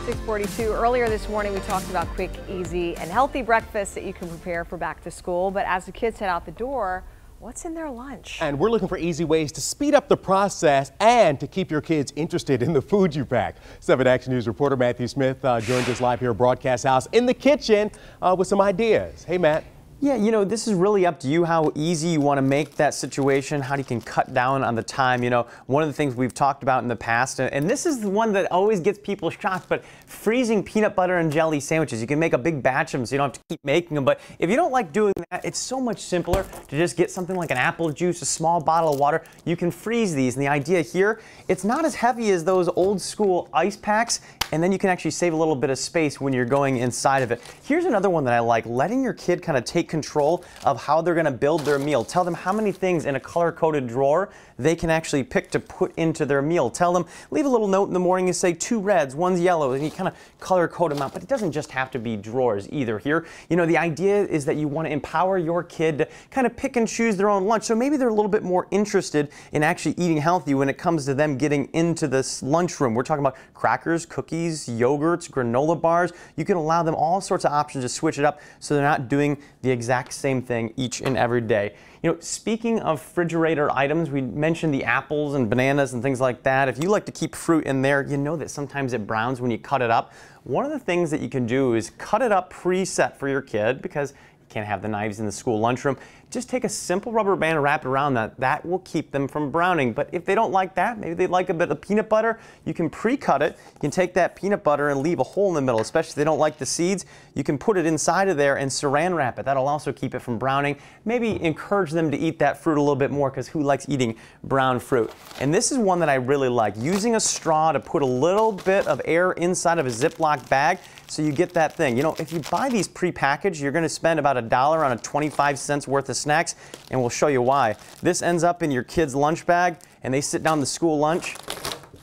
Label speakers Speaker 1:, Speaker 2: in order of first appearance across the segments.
Speaker 1: 6:42. Earlier this morning, we talked about quick, easy, and healthy breakfasts that you can prepare for back to school. But as the kids head out the door, what's in their lunch?
Speaker 2: And we're looking for easy ways to speed up the process and to keep your kids interested in the food you pack. 7 Action News reporter Matthew Smith joins us live here at Broadcast House in the kitchen with some ideas. Hey, Matt.
Speaker 3: Yeah, you know, this is really up to you how easy you want to make that situation, how you can cut down on the time. You know, one of the things we've talked about in the past, and this is the one that always gets people shocked, but freezing peanut butter and jelly sandwiches. You can make a big batch of them so you don't have to keep making them. But if you don't like doing that, it's so much simpler to just get something like an apple juice, a small bottle of water. You can freeze these. And the idea here, it's not as heavy as those old school ice packs, and then you can actually save a little bit of space when you're going inside of it. Here's another one that I like, letting your kid kind of take control of how they're going to build their meal. Tell them how many things in a color-coded drawer they can actually pick to put into their meal. Tell them, leave a little note in the morning and say 2 reds, 1's yellow, and you kind of color code them out. But it doesn't just have to be drawers either here. You know, the idea is that you want to empower your kid to kind of pick and choose their own lunch. So maybe they're a little bit more interested in actually eating healthy when it comes to them getting into this lunchroom. We're talking about crackers, cookies, yogurts, granola bars. You can allow them all sorts of options to switch it up so they're not doing the exact same thing each and every day. You know, speaking of refrigerator items, we mentioned the apples and bananas and things like that. If you like to keep fruit in there, you know that sometimes it browns when you cut it up. One of the things that you can do is cut it up preset for your kid, because you can't have the knives in the school lunchroom. Just take a simple rubber band and wrap it around that. That will keep them from browning. But if they don't like that, maybe they like a bit of peanut butter, you can pre-cut it. You can take that peanut butter and leave a hole in the middle, especially if they don't like the seeds. You can put it inside of there and saran wrap it. That'll also keep it from browning. Maybe encourage them to eat that fruit a little bit more, because who likes eating brown fruit? And this is one that I really like, using a straw to put a little bit of air inside of a Ziploc bag so you get that thing. You know, if you buy these pre-packaged, you're going to spend about $1 on a 25-cent worth of snacks, and we'll show you why. This ends up in your kid's lunch bag, and they sit down to school lunch.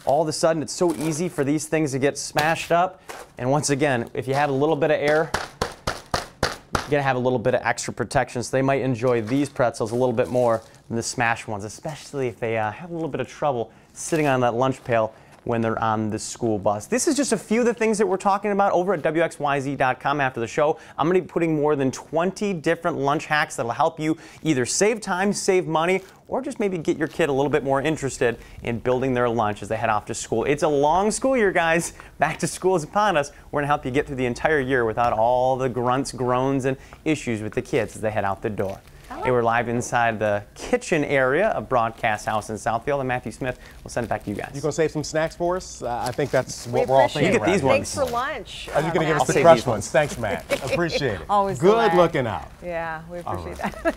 Speaker 3: All of a sudden, it's so easy for these things to get smashed up. And once again, if you had a little bit of air, you're going to have a little bit of extra protection, so they might enjoy these pretzels a little bit more than the smashed ones, especially if they have a little bit of trouble sitting on that lunch pail when they're on the school bus. This is just a few of the things that we're talking about over at WXYZ.com after the show. I'm going to be putting more than 20 different lunch hacks that will help you either save time, save money, or just maybe get your kid a little bit more interested in building their lunch as they head off to school. It's a long school year, guys. Back to school is upon us. We're going to help you get through the entire year without all the grunts, groans, and issues with the kids as they head out the door. Hey, we're live inside the kitchen area of Broadcast House in Southfield, and Matthew Smith will send it back to you guys.
Speaker 2: You going to save some snacks for us? I think that's what we're all thinking.
Speaker 1: You
Speaker 3: get these ones.
Speaker 1: Thanks for lunch.
Speaker 2: Are you going to give us the fresh ones? Thanks, Matt. Appreciate it.
Speaker 1: Always
Speaker 2: good looking out.
Speaker 1: Yeah, we appreciate that.